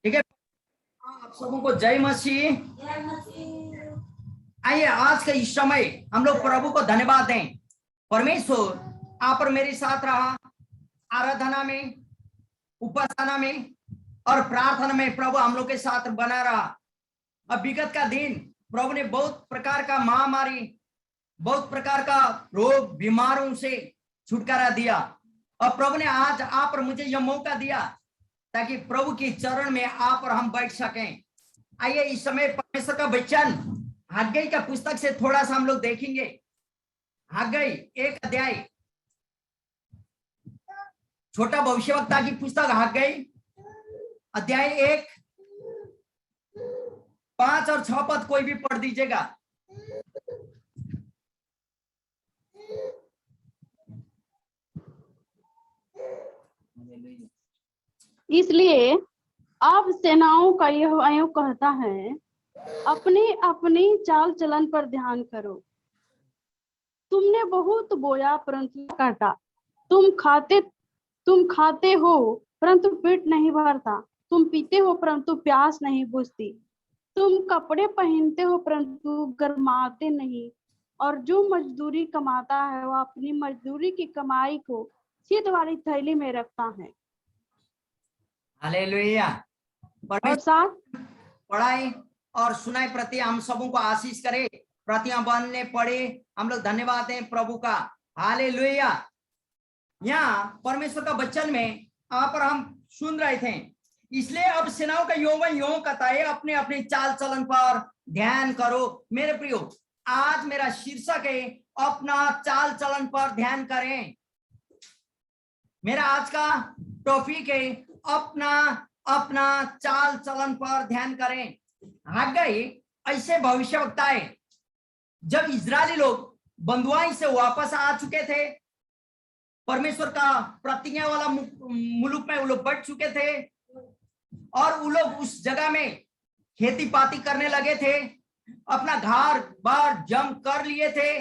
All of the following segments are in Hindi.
ठीक है, आप सबों को जय मसीह। आइए आज के इस समय हम लोग प्रभु को धन्यवाद दें। परमेश्वर आप और मेरे साथ रहा, आराधना में, उपासना में और प्रार्थना में प्रभु हम लोग के साथ बना रहा। अब विगत का दिन प्रभु ने बहुत प्रकार का महामारी, बहुत प्रकार का रोग बीमारों से छुटकारा दिया और प्रभु ने आज आप और मुझे यह मौका दिया ताकि प्रभु के चरण में आप और हम बैठ सकें। आइए इस समय परमेश्वर का वचन हग्गई का पुस्तक से थोड़ा सा हम लोग देखेंगे। हग्गई 1 अध्याय, छोटा भविष्यवक्ता की पुस्तक हग्गई अध्याय 1, 5 और 6 पद कोई भी पढ़ दीजिएगा। इसलिए अब सेनाओं का यह आयु कहता है, अपनी अपनी चाल चलन पर ध्यान करो। तुमने बहुत बोया परंतु काटा, तुम खाते हो परंतु पेट नहीं भरता, तुम पीते हो परंतु प्यास नहीं बुझती, तुम कपड़े पहनते हो परंतु गर्माते नहीं, और जो मजदूरी कमाता है वह अपनी मजदूरी की कमाई को शीत वाली थैली में रखता है। हालेलुया। परमेश्वर पढ़ाई और सुनाई प्रति हम सबों को आशीष करे। प्रतियां बनने पड़े, हम लोग धन्यवाद दें प्रभु का। हालेलुया। यहाँ परमेश्वर का वचन में आप और हम सुन रहे थे, इसलिए अब सेनाओं का यों कहता है, अपने अपने चाल चलन पर ध्यान करो। मेरे प्रियो, आज मेरा शीर्षक है अपना चाल चलन पर ध्यान करें। मेरा आज का टॉपिक है अपना चाल चलन पर ध्यान करें। हग्गई ऐसे भविष्यवक्ता है, जब इजरायली लोग बंधुआई से वापस आ चुके थे, परमेश्वर का प्रतिज्ञा वाला मुल्क में वो लोग बैठ चुके थे और वो लोग उस जगह में खेती पाती करने लगे थे, अपना घर बार जम कर लिए थे,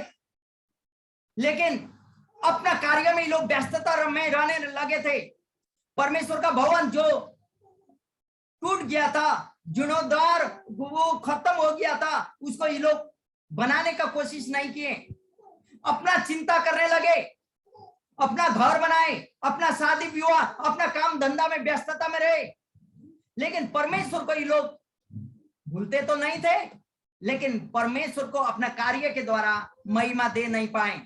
लेकिन अपना कार्य में लोग व्यस्तता में रहने लगे थे। परमेश्वर का भवन जो टूट गया था, जीर्णोद्धार वो खत्म हो गया था, उसको ये लोग बनाने का कोशिश नहीं किए। अपना चिंता करने लगे, अपना घर बनाए, अपना शादी विवाह, अपना काम धंधा में व्यस्तता में रहे, लेकिन परमेश्वर को ये लोग भूलते तो नहीं थे, लेकिन परमेश्वर को अपना कार्य के द्वारा महिमा दे नहीं पाए।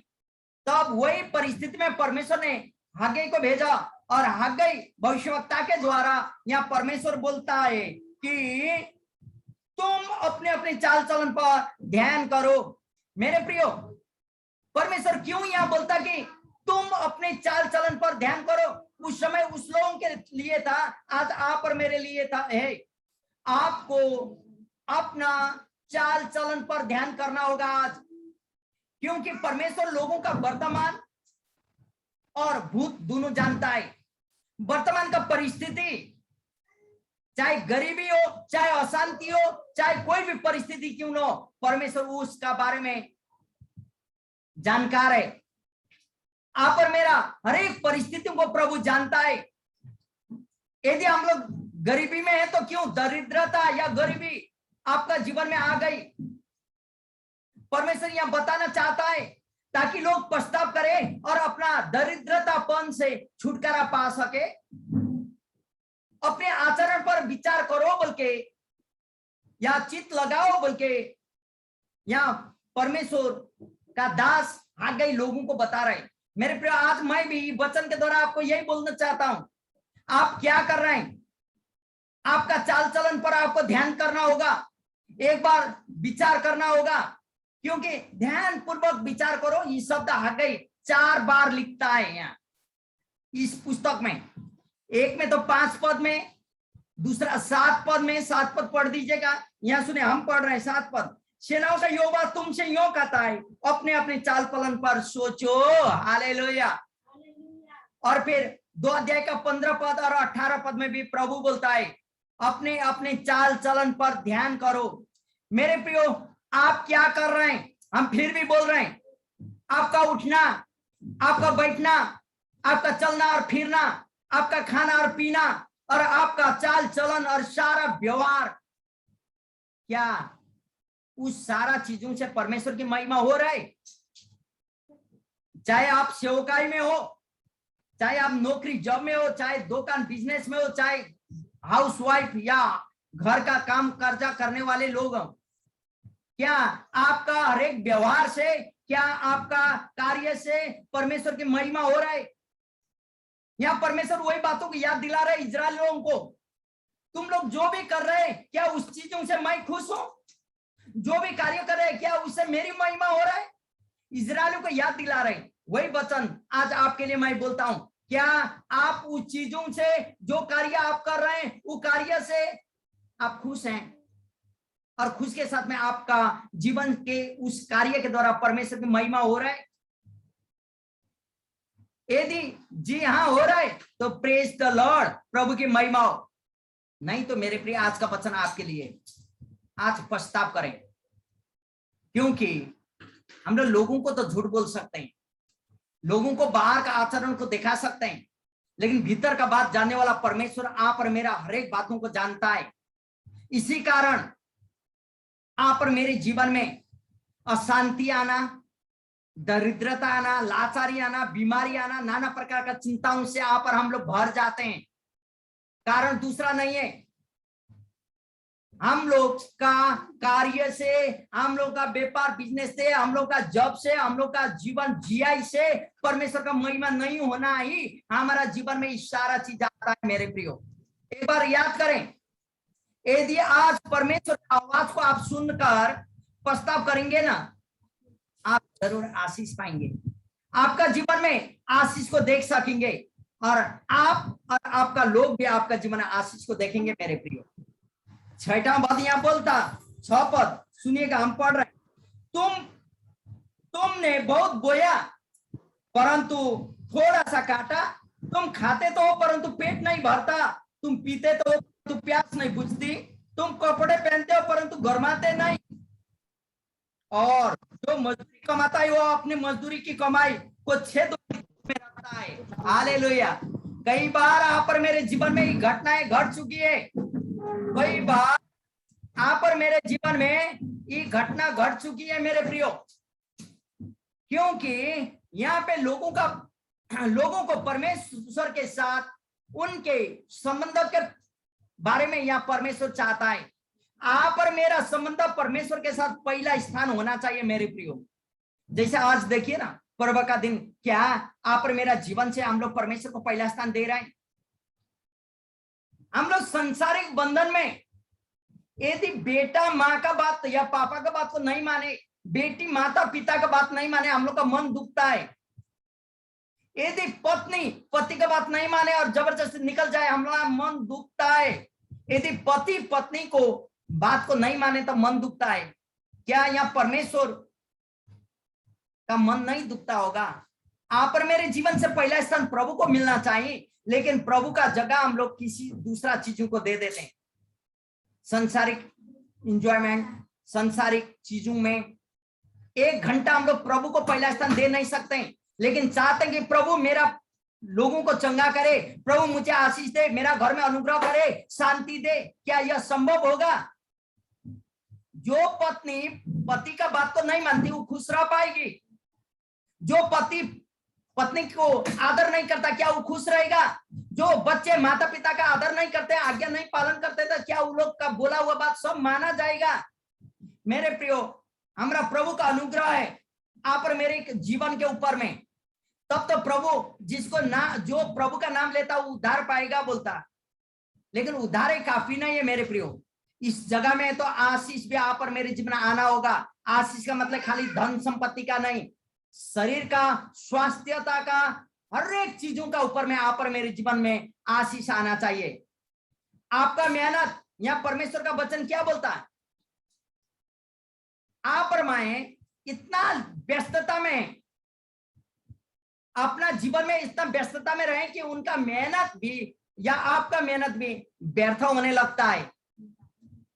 तब वही परिस्थिति में परमेश्वर ने हग्गई को भेजा और हग्गई भविष्यवक्ता के द्वारा यहाँ परमेश्वर बोलता है कि तुम अपने अपने चाल चलन पर ध्यान करो। मेरे प्रियो, परमेश्वर क्यों यहाँ बोलता कि तुम अपने चाल चलन पर ध्यान करो? उस समय उस लोगों के लिए था, आज आप और मेरे लिए था है। आपको अपना चाल चलन पर ध्यान करना होगा आज, क्योंकि परमेश्वर लोगों का वर्तमान और भूत दोनों जानता है। वर्तमान का परिस्थिति, चाहे गरीबी हो, चाहे अशांति हो, चाहे कोई भी परिस्थिति क्यों न हो, परमेश्वर उसका बारे में जानकार है। आप और मेरा हर एक परिस्थितियों को प्रभु जानता है। यदि हम लोग गरीबी में है तो क्यों, दरिद्रता या गरीबी आपका जीवन में आ गई, परमेश्वर यह बताना चाहता है ताकि लोग पश्चाताप करें और अपना दरिद्रतापन से छुटकारा पा सके। अपने आचरण पर विचार करो बोल के या चित्त लगाओ बोल के यहाँ परमेश्वर का दास हग्गई लोगों को बता रहे। मेरे प्रिय, आज मैं भी वचन के द्वारा आपको यही बोलना चाहता हूं, आप क्या कर रहे हैं, आपका चाल चलन पर आपको ध्यान करना होगा, एक बार विचार करना होगा, क्योंकि ध्यान पूर्वक विचार करो। ये शब्द हग्गई 4 बार लिखता है यहाँ इस पुस्तक में। एक में तो 5 पद में, दूसरा 7 पद में, 7 पद पढ़ दीजिएगा। यहाँ सुने, हम पढ़ रहे हैं 7 पद। सेनाओं का यहोवा तुमसे यूं कहता है, अपने अपने चाल चलन पर सोचो। हालेलुया। और फिर 2 अध्याय का 15 पद और 18 पद में भी प्रभु बोलता है, अपने अपने चाल चलन पर ध्यान करो। मेरे प्रियो, आप क्या कर रहे हैं? हम फिर भी बोल रहे हैं, आपका उठना, आपका बैठना, आपका चलना और फिरना, आपका खाना और पीना और आपका चाल चलन और सारा व्यवहार, क्या उस सारा चीजों से परमेश्वर की महिमा हो रहा है? चाहे आप सेवकाई में हो, चाहे आप नौकरी जॉब में हो, चाहे दुकान बिजनेस में हो, चाहे हाउसवाइफ या घर का काम कर्जा करने वाले लोग हो, क्या आपका हर एक व्यवहार से, क्या आपका कार्य से परमेश्वर की महिमा हो रहा है? यहाँ परमेश्वर वही बातों की याद दिला रहे इजराइल लोगों को, तुम लोग जो भी कर रहे हैं क्या उस चीजों से मैं खुश हूं? जो भी कार्य कर रहे हैं क्या उससे मेरी महिमा हो रहा है? इजराइलियों को याद दिला रहे। वही वचन आज आपके लिए मैं बोलता हूं, क्या आप उस चीजों से, जो कार्य आप कर रहे हैं वो कार्य से आप खुश हैं? और खुश के साथ में आपका जीवन के उस कार्य के द्वारा परमेश्वर की महिमा हो रहा है? यदि जी हाँ हो रहा है तो प्रेज द लॉर्ड, प्रभु की महिमा हो। नहीं तो मेरे प्रिय आज का वचन आपके लिए, आज पछताव करें, क्योंकि हम लोगों को तो झूठ बोल सकते हैं, लोगों को बाहर का आचरण को दिखा सकते हैं, लेकिन भीतर का बात जानने वाला परमेश्वर आप और मेरा हर एक बातों को जानता है। इसी कारण आप और मेरे जीवन में अशांति आना, दरिद्रता आना, लाचारी आना, बीमारी आना, नाना प्रकार का चिंताओं से आप और हम लोग भर जाते हैं। कारण दूसरा नहीं है, हम लोग का कार्य से, हम लोग का व्यापार बिजनेस से, हम लोग का जॉब से, हम लोग का जीवन जियाई से परमेश्वर का महिमा नहीं होना ही हमारा जीवन में सारा चीज आता है। मेरे प्रियो, एक बार याद करें, यदि आज परमेश्वर की आवाज को आप सुनकर पछताव करेंगे ना, आप जरूर आशीष पाएंगे, आपका जीवन में आशीष को देख सकेंगे, और आप और आपका लोग भी आपका जीवन में आशीष को देखेंगे। मेरे प्रियो, 6वां पद यहाँ बोलता, 6 पद सुनिएगा, हम पढ़ रहे, तुमने बहुत बोया परंतु थोड़ा सा काटा, तुम खाते तो हो परंतु पेट नहीं भरता, तुम पीते तो हो परंतु प्यास नहीं बुझती, तुम कपड़े पहनते हो परंतु गर्माते नहीं, और जो मजदूरी कमाता है वो अपनी मजदूरी की कमाई को छेद में रखता है। हालेलुया। कई बार आप पर मेरे जीवन में घटनाएं घट चुकी है, कई बार आप पर मेरे जीवन में ये घटना घट चुकी है मेरे प्रियो, क्योंकि यहाँ पे लोगों को परमेश्वर के साथ उनके संबंध के बारे में यहाँ परमेश्वर चाहता है। आप और मेरा संबंध परमेश्वर के साथ पहला स्थान होना चाहिए मेरे प्रियो। जैसे आज देखिए ना, पर्व का दिन, क्या आप और मेरा जीवन से हम लोग परमेश्वर को पहला स्थान दे रहे हैं? हम लोग सांसारिक बंधन में यदि बेटा माँ का बात या पापा का बात को नहीं माने, बेटी माता पिता का बात नहीं माने, हम लोग का मन दुखता है। यदि पत्नी पति का बात नहीं माने और जबरदस्ती निकल जाए, हम लोग का मन दुखता है। यदि पति पत्नी को बात को नहीं माने तो मन दुखता है। क्या यहाँ परमेश्वर का मन नहीं दुखता होगा? आप और मेरे जीवन से पहला स्थान प्रभु को मिलना चाहिए, लेकिन प्रभु का जगह हम लोग किसी दूसरा चीजों को दे देते हैं। संसारिक इंजॉयमेंट, संसारिक चीजों में 1 घंटा हम लोग प्रभु को पहला स्थान दे नहीं सकते, लेकिन चाहते हैं कि प्रभु मेरा लोगों को चंगा करे, प्रभु मुझे आशीष दे, मेरा घर में अनुग्रह करे, शांति दे। क्या यह संभव होगा? जो पत्नी पति का बात को नहीं मानती वो खुश रह पाएगी? जो पति पत्नी को आदर नहीं करता क्या वो खुश रहेगा? जो बच्चे माता पिता का आदर नहीं करते, आज्ञा नहीं पालन करते, तो क्या वो लोग का बोला हुआ बात सब माना जाएगा? मेरे प्रियो, हमारा प्रभु का अनुग्रह है आप और मेरे जीवन के ऊपर में, तब तो प्रभु जो प्रभु का नाम लेता वो उद्धार पाएगा बोलता। लेकिन उद्धार काफी नहीं है मेरे प्रियो। इस जगह में तो आशीष भी आप और मेरे जीवन आना होगा। आशीष का मतलब खाली धन संपत्ति का नहीं, शरीर का, स्वास्थ्यता का, हर एक चीजों का ऊपर में आप और मेरे जीवन में आशीष आना चाहिए। आपका मेहनत, यहाँ परमेश्वर का वचन क्या बोलता है? आप और मैं इतना व्यस्तता में, अपना जीवन में इतना व्यस्तता में रहे कि उनका मेहनत भी या आपका मेहनत भी व्यर्थ होने लगता है।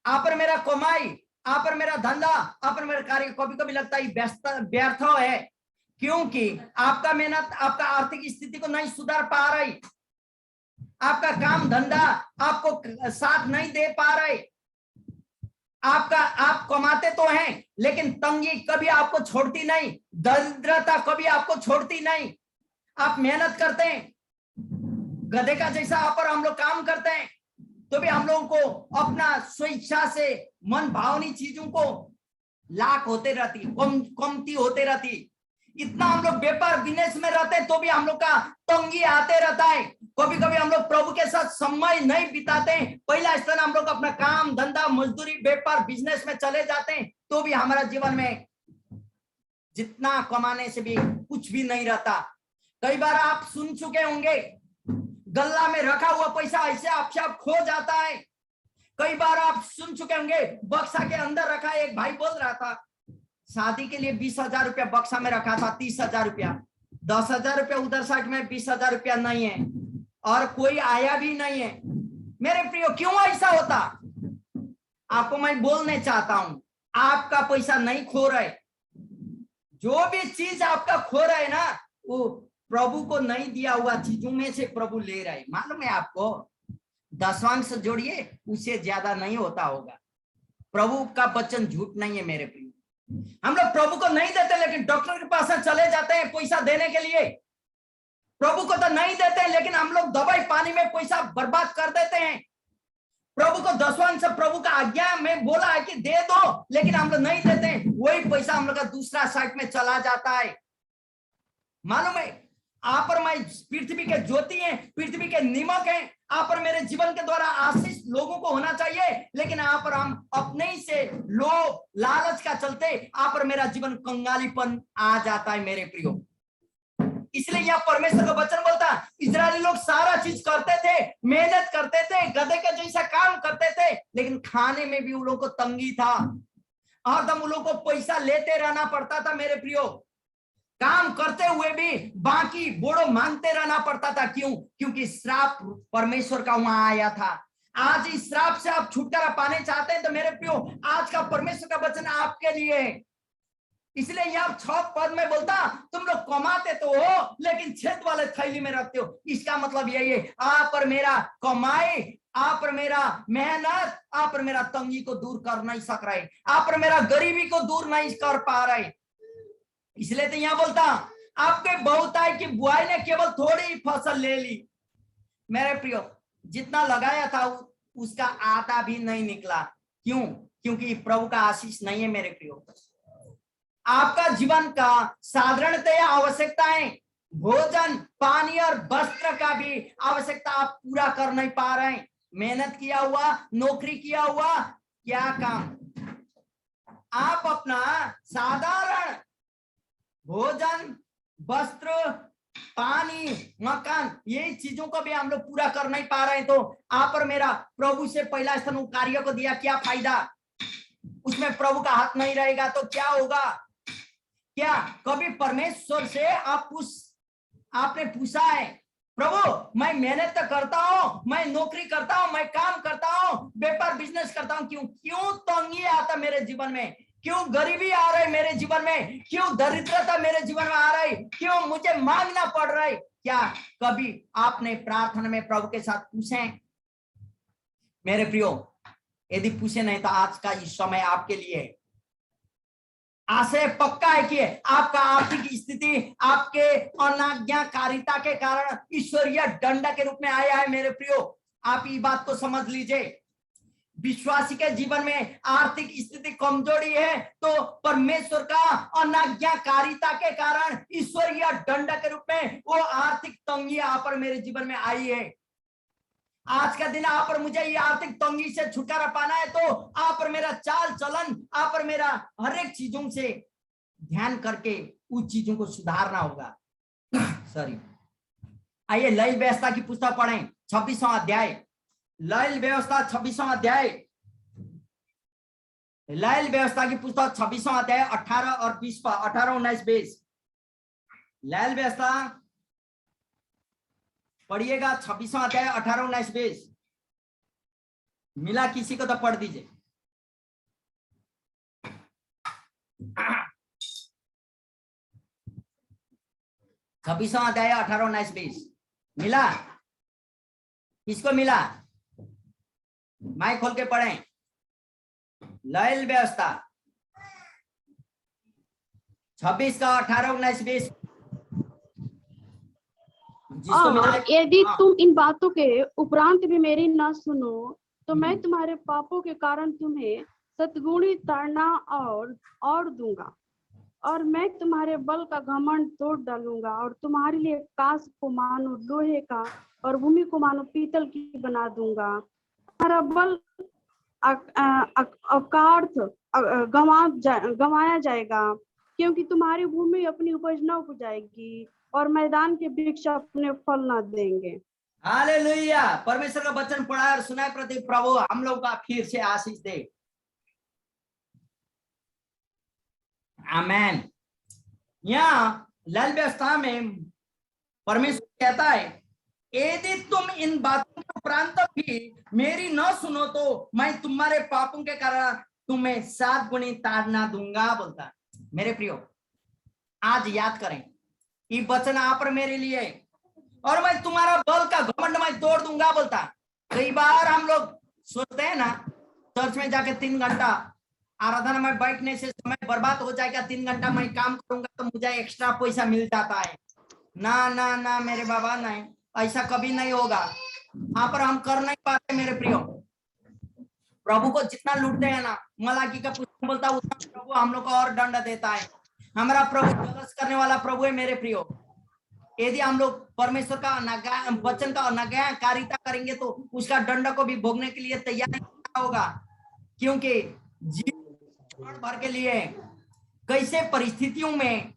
आप और मेरा कमाई, आप और मेरा धंधा, आप और मेरा कार्य कभी कभी लगता है व्यर्थ है, क्योंकि आपका मेहनत आपका आर्थिक स्थिति को नहीं सुधार पा रही। आपका काम धंधा आपको साथ नहीं दे पा रहे, आप कमाते तो हैं लेकिन तंगी कभी आपको छोड़ती नहीं, दरिद्रता कभी आपको छोड़ती नहीं। आप मेहनत करते हैं, गधे का जैसा आप और हम लोग काम करते हैं, तो भी हम लोगों को अपना स्वेच्छा से मन भावनी चीजों को लाख होते रहती, कमती होते रहती। इतना हम लोग व्यापार बिजनेस में रहते हैं तो भी हम लोग का तंगी आते रहता है। कभी कभी हम लोग प्रभु के साथ समय नहीं बिताते। पहला स्थान हम लोग अपना काम धंधा मजदूरी व्यापार बिजनेस में चले जाते हैं, तो भी हमारा जीवन में जितना कमाने से भी कुछ भी नहीं रहता। कई बार आप सुन चुके होंगे, गल्ला में रखा हुआ पैसा ऐसे आपसे आप खो जाता है। कई बार आप सुन चुके होंगे, बक्सा के अंदर रखा, एक भाई बोल रहा था शादी के लिए 20,000 रुपया बक्सा में रखा था, 30,000 रुपया, 10,000 रुपया उधर साइड में, 20,000 रुपया नहीं है और कोई आया भी नहीं है। मेरे प्रियो, क्यों ऐसा होता? आपको मैं बोलने चाहता हूं, आपका पैसा नहीं खो रहे। जो भी चीज आपका खो रहा है ना, वो प्रभु को नहीं दिया हुआ चीजों में से प्रभु ले रहे। मालूम है आपको, दशवांश जोड़िए उससे ज्यादा नहीं होता होगा। प्रभु का वचन झूठ नहीं है मेरे प्रिय। हम लोग प्रभु को नहीं देते लेकिन डॉक्टर के पास चले जाते हैं पैसा देने के लिए। प्रभु को तो नहीं देते लेकिन हम लोग दवाई पानी में पैसा बर्बाद कर देते हैं। प्रभु को दशवांश प्रभु का आज्ञा में बोला है कि दे दो, लेकिन हम लोग नहीं देते। वही पैसा हम लोग का दूसरा साइड में चला जाता है। मालूम है, आप और मैं पृथ्वी के ज्योति हैं, पृथ्वी के नमक हैं। आप और मेरे जीवन के द्वारा आशीष लोगों को होना चाहिए, लेकिन आप और हम अपने ही से लोभ लालच का चलते आप और मेरा जीवन कंगालीपन आ जाता है मेरे प्रियो। इसलिए यह परमेश्वर का वचन बोलता, इजरायली लोग सारा चीज करते थे, मेहनत करते थे, गधे के जैसा काम करते थे, लेकिन खाने में भी उन लोगों को तंगी था। हरदम उन लोगों को पैसा लेते रहना पड़ता था मेरे प्रियो। काम करते हुए भी बाकी बोड़ो मांगते रहना पड़ता था। क्यों? क्योंकि श्राप परमेश्वर का वहां आया था। आज इस श्राप से आप छुटकारा पाने चाहते हैं तो मेरे प्रियो, आज का परमेश्वर का वचन आपके लिए है। इसलिए यह 6 पद में बोलता, तुम लोग कमाते तो हो लेकिन छेद वाले थैली में रखते हो। इसका मतलब यही है, आप और मेरा कमाई, आप और मेरा मेहनत, आप और मेरा तंगी को दूर कर नहीं सक रहे, आप और मेरा गरीबी को दूर नहीं कर पा रहे। इसलिए तो यहां बोलता, आपके बहुत है कि बुआई ने केवल थोड़ी फसल ले ली। मेरे प्रियो, जितना लगाया था उसका आधा भी नहीं निकला। क्यों? क्योंकि प्रभु का आशीष नहीं है मेरे प्रियो। आपका जीवन का साधारणतया आवश्यकताएं, भोजन पानी और वस्त्र का भी आवश्यकता आप पूरा कर नहीं पा रहे हैं। मेहनत किया हुआ, नौकरी किया हुआ, क्या काम? आप अपना साधारण भोजन वस्त्र पानी मकान, ये चीजों को भी हम लोग पूरा कर नहीं पा रहे हैं। तो आप और मेरा प्रभु से पहला स्थान कार्य को दिया, क्या फायदा? उसमें प्रभु का हाथ नहीं रहेगा तो क्या होगा? क्या कभी परमेश्वर से आपने पूछा है, प्रभु मैं मेहनत तो करता हूं, मैं नौकरी करता हूं, मैं काम करता हूं, व्यापार बिजनेस करता हूं, क्यों तंगी आता मेरे जीवन में? क्यों गरीबी आ रही मेरे जीवन में? क्यों दरिद्रता मेरे जीवन में आ रही? क्यों मुझे मांगना पड़ रहा है? क्या कभी आपने प्रार्थना में प्रभु के साथ पूछे? मेरे प्रियो, यदि पूछे नहीं तो आज का इस समय आपके लिए आशय पक्का है कि आपका आर्थिक स्थिति आपके अनाज्ञाकारिता के कारण ईश्वरीय दंड के रूप में आया है। मेरे प्रियो, आप ये बात को समझ लीजिए। विश्वासी के जीवन में आर्थिक स्थिति कमजोरी है तो परमेश्वर का अनाज्ञाकारिता के कारण ईश्वरीय दंड के रूप में वो आर्थिक तंगी आप पर मेरे जीवन में आई है। आज का दिन आप और मुझे ये आर्थिक तंगी से छुटकारा पाना है तो आप और मेरा चाल चलन, आप और मेरा हर एक चीजों से ध्यान करके उस चीजों को सुधारना होगा। सॉरी, आइए लैल व्यवस्था की पुस्तक पढ़ें, 26वां अध्याय। लैल व्यवस्था 26वां अध्याय, लैल व्यवस्था की पुस्तक 26वां अध्याय 18 और 20 पर 18, 19, 20। लैल व्यवस्था पढ़िएगा, 26वां अध्याय 18, 19, 20। मिला किसी को तो पढ़ दीजिए। छब्बीसवां अध्याय 18, 19, 20 मिला? किसको मिला? माइक खोल के पढ़ें। लयल व्यवस्था 26 का 18, 19, 20 जिसको मिला और यदि तुम इन बातों के उपरांत भी मेरी न सुनो तो मैं तुम्हारे पापों के कारण तुम्हें सतगुणी ताड़ना और दूंगा, और मैं तुम्हारे बल का घमंड तोड़ डालूंगा, और तुम्हारे लिए काश को मानो लोहे का और भूमि को मानो पीतल की बना दूंगा। तुम्हारा बल अकार्थ गंवाया जाएगा, क्योंकि तुम्हारी भूमि अपनी उपज न उपजाएगी और मैदान के वृक्ष अपने फल न देंगे। हालेलुया। परमेश्वर का वचन पढ़ा और सुनाए प्रति प्रभु हम लोग का फिर से आशीष दे। आमेन। यहाँ लाल व्यवस्था में परमेश्वर कहता है यदि तुम इन बातों के उपरांत भी मेरी न सुनो तो मैं तुम्हारे पापों के कारण तुम्हें 7 गुनी ताड़ना दूंगा बोलता। मेरे प्रियो, आज याद करें ये वचन आप और मेरे लिए, और मैं तुम्हारा बल का घमंड मैं तोड़ दूंगा बोलता। कई बार हम लोग सोचते हैं ना, चर्च में जाके 3 घंटा आराधना में बैठने से समय बर्बाद हो जाएगा, 3 घंटा मैं काम करूंगा तो मुझे एक्स्ट्रा पैसा मिल जाता है। ना ना ना मेरे बाबा, नहीं, ऐसा कभी नहीं होगा। यहाँ पर हम कर नहीं पाते मेरे प्रियो। प्रभु को जितना लूटते हैं ना, मलाकी का पुस्तक बोलता है उतना प्रभु हम लोग को और दंड देता है। हमारा प्रभु जलस करने वाला प्रभु है मेरे प्रियो। यदि हम लोग परमेश्वर का वचन का नगाकारिता करेंगे तो उसका दंड को भी भोगने के लिए तैयार होगा, क्योंकि जीवन भर के लिए कैसे परिस्थितियों में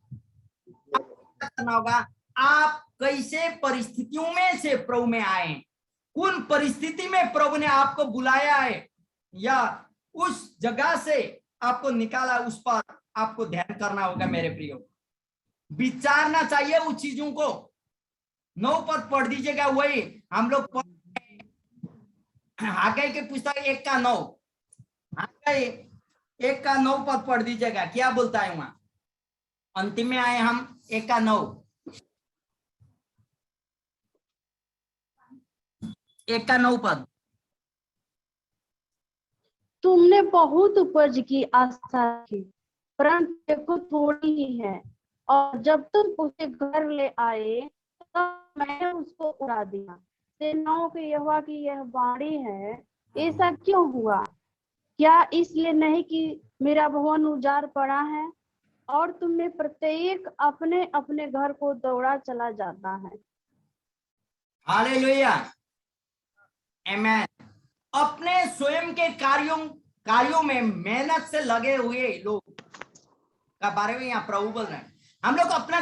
करना होगा। आप कैसे परिस्थितियों में से प्रभु में आए, कौन परिस्थिति में प्रभु ने आपको बुलाया है या उस जगह से आपको निकाला, उस पर आपको ध्यान करना होगा मेरे प्रियो। विचारना चाहिए उस चीजों को। 9 पद पढ़ दीजिएगा, वही हम लोग हागै के पुस्तक 1 का 9, हागै 1 का 9 पद पढ़ दीजिएगा। क्या बोलता है वहां? अंतिम में आए हम 1 का 9, 1 का 9 पद। तुमने बहुत उपज की आशा की, परंतु देखो थोड़ी ही है, और जब तुम उसे घर ले आए तब मैंने उसको उड़ा दिया। सेनाओं के यहोवा की यह वाणी है, ऐसा क्यों हुआ? क्या इसलिए नहीं कि मेरा भवन उजाड़ पड़ा है और तुम में प्रत्येक अपने अपने घर को दौड़ा चला जाता है? हालेलुया, आमेन। अपने स्वयं के कार्यों में मेहनत से लगे हुए लोग का बारे में यहाँ प्रभु बोल रहे हैं। हम लोग अपना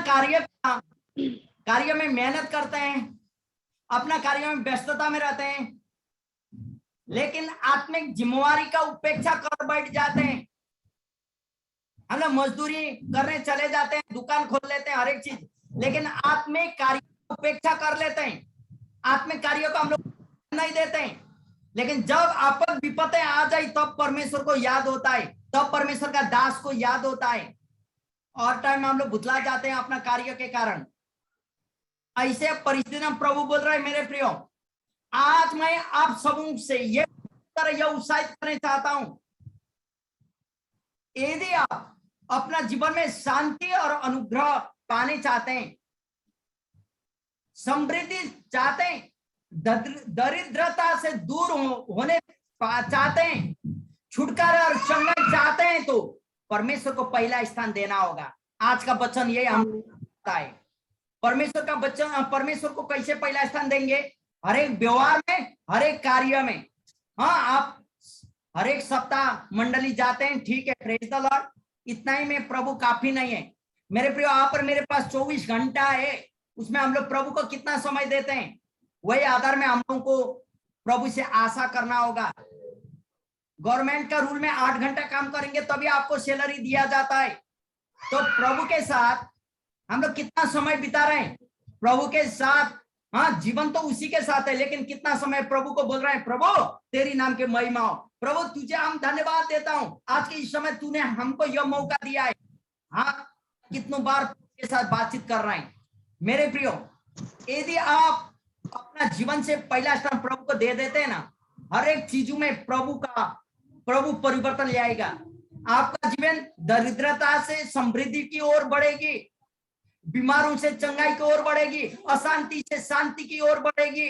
कार्य में मेहनत करते हैं, अपना कार्य में व्यस्तता में रहते हैं, लेकिन आत्मिक जिम्मेवारी का उपेक्षा कर बैठ जाते हैं। हम लोग मजदूरी करने चले जाते हैं, दुकान खोल लेते हैं, हर एक चीज, लेकिन आत्मिक कार्य की उपेक्षा कर लेते हैं। आत्मिक कार्यों को हम लोग नहीं देते हैं। लेकिन जब आपद विपत्ति आ जाए तब परमेश्वर को याद होता है, तब परमेश्वर का दास को याद होता है, और टाइम में हम लोग भुतला जाते हैं अपना कार्य के कारण। ऐसे परिस्थिति में प्रभु बोल रहे हैं मेरे प्रियो, आज मैं आप सबों से ये उत्साहित करना चाहता हूं, यदि आप अपना जीवन में शांति और अनुग्रह पाने चाहते हैं, समृद्धि चाहते हैं, दरिद्रता से दूर होने चाहते हैं, छुटकारा और चंगन चाहते हैं, तो परमेश्वर को पहला स्थान देना होगा। आज का वचन ये हम बताता है। परमेश्वर का वचन, परमेश्वर को कैसे पहला स्थान देंगे? हर एक व्यवहार में, हर एक कार्य में। हाँ, आप हर एक सप्ताह मंडली जाते हैं, ठीक है, प्रेज द लॉर्ड, इतना ही में प्रभु काफी नहीं है मेरे प्रियो। आप और मेरे पास 24 घंटा है, उसमें हम लोग प्रभु को कितना समय देते हैं, वही आधार में हम लोगों को प्रभु से आशा करना होगा। गवर्नमेंट का रूल में 8 घंटा काम करेंगे तभी आपको सैलरी दिया जाता है। तो प्रभु के साथ हम लोग कितना समय बिता रहे हैं प्रभु के साथ? हाँ, जीवन तो उसी के साथ है, लेकिन कितना समय प्रभु को बोल रहे हैं, प्रभु तेरी नाम के महिमा हो, प्रभु तुझे हम धन्यवाद देता हूं, आज के इस समय तूने हमको यह मौका दिया है। हाँ, कितनों बार के साथ बातचीत कर रहे हैं मेरे प्रियो। यदि आप अपना जीवन से पहला स्थान प्रभु को दे देते हैं ना, हर एक चीजों में प्रभु परिवर्तन ले आएगा। आपका जीवन दरिद्रता से समृद्धि की ओर बढ़ेगी, बीमारों से चंगाई की ओर बढ़ेगी, अशांति से शांति की ओर बढ़ेगी।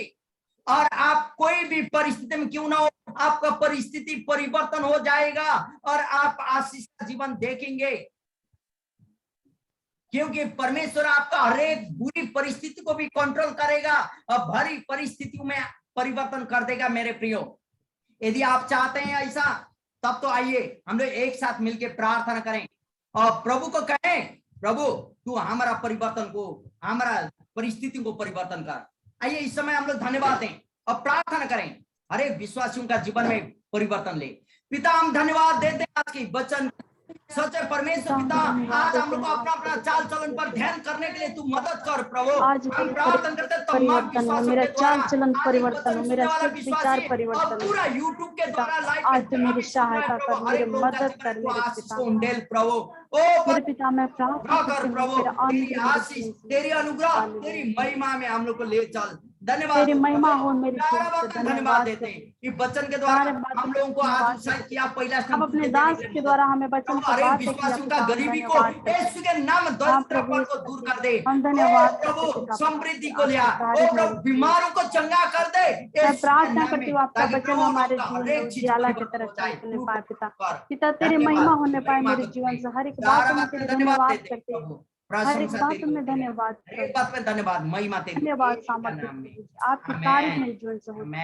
और आप कोई भी परिस्थिति में क्यों ना हो, आपका परिस्थिति परिवर्तन हो जाएगा और आप आशीष का जीवन देखेंगे, क्योंकि परमेश्वर आपका हर एक बुरी परिस्थिति को भी कंट्रोल करेगा और भरी परिस्थितियों में परिवर्तन कर देगा। मेरे प्रियो, यदि आप चाहते हैं ऐसा, तब तो आइए हम लोग एक साथ मिलकर प्रार्थना करें और प्रभु को कहें, प्रभु तू हमारा परिवर्तन को, हमारा परिस्थिति को परिवर्तन कर। आइए इस समय हम लोग धन्यवाद दें और प्रार्थना करें, हर एक विश्वासियों का जीवन में परिवर्तन ले। पिता, हम धन्यवाद देते हैं आज के वचन, सच्चे परमेश्वर पिता, आज हम लोग को अपना अपना चाल चलन पर ध्यान करने के लिए तू मदद कर प्रभु। हम प्रार्थना करते हैं तमाम विश्वासियों मेरा के द्वारा, चाल चलन परिवर्तन हो, मेरा आज सोच विचार विश्वासी परिवर्तन और हो। पूरा यूट्यूब के द्वारा लाइव आज तो मेरी सहायता कर, मेरी मदद कर मेरे पिता। प्रभु। ओ मेरे पिता, मैं प्रार्थना कर करती हूँ, प्रभु, तेरा तेरी अनुग्रह आशीष, तेरी अनुग्रह, तेरी महिमा में हम लोग को ले चल। धन्यवाद तेरी महिमा हो मेरे प्यारा जीवन से। बाप, धन्यवाद धन्यवाद देते करते हैं कि वचन के द्वारा सारे बातों हम के लोगों को आज धन्यवाद उत्साहित करते किया। पहला स्थान अब अपने तुझे दास देने के के द्वारा लिए हमें वचन की हर एक बात है कि विश्वासियों का आप गरीबी को धन्यवाद करते यीशु के नाम हाँ दरिद्रता प्रभु को दूर कर दे। हम ओ धन्यवाद करते प्रभु, पिता, समृद्धि को आपके लिया। कार्य ओ मेरे प्रभु, जीवन बीमारों को चंगा कर दे मैं यीशु के प्रार्थना नाम करती में, हूँ आपका ताकि वचन प्रभु हमारे आपका जीवन हर में एक चीज उजियाला की परिवर्तन तरह हो जाए। चमकने तू पाए पिता। कर। पिता तेरी धन्यवाद, महिमा होने पाए महिमा मेरे को जीवन तुम्हें। से। हर एक प्यारा बातों में बात में तेरे धन्यवाद धन्यवाद देते हैं करते प्रभु, हर एक प्रशंसा बात तेरी में होती है। धन्यवाद हर एक बात में धन्यवाद, महिमा तेरी, धन्यवाद यीशु के सामर्थ्य नाम में। आपकी तारीफ मेरे जीवन से हो। आमेन।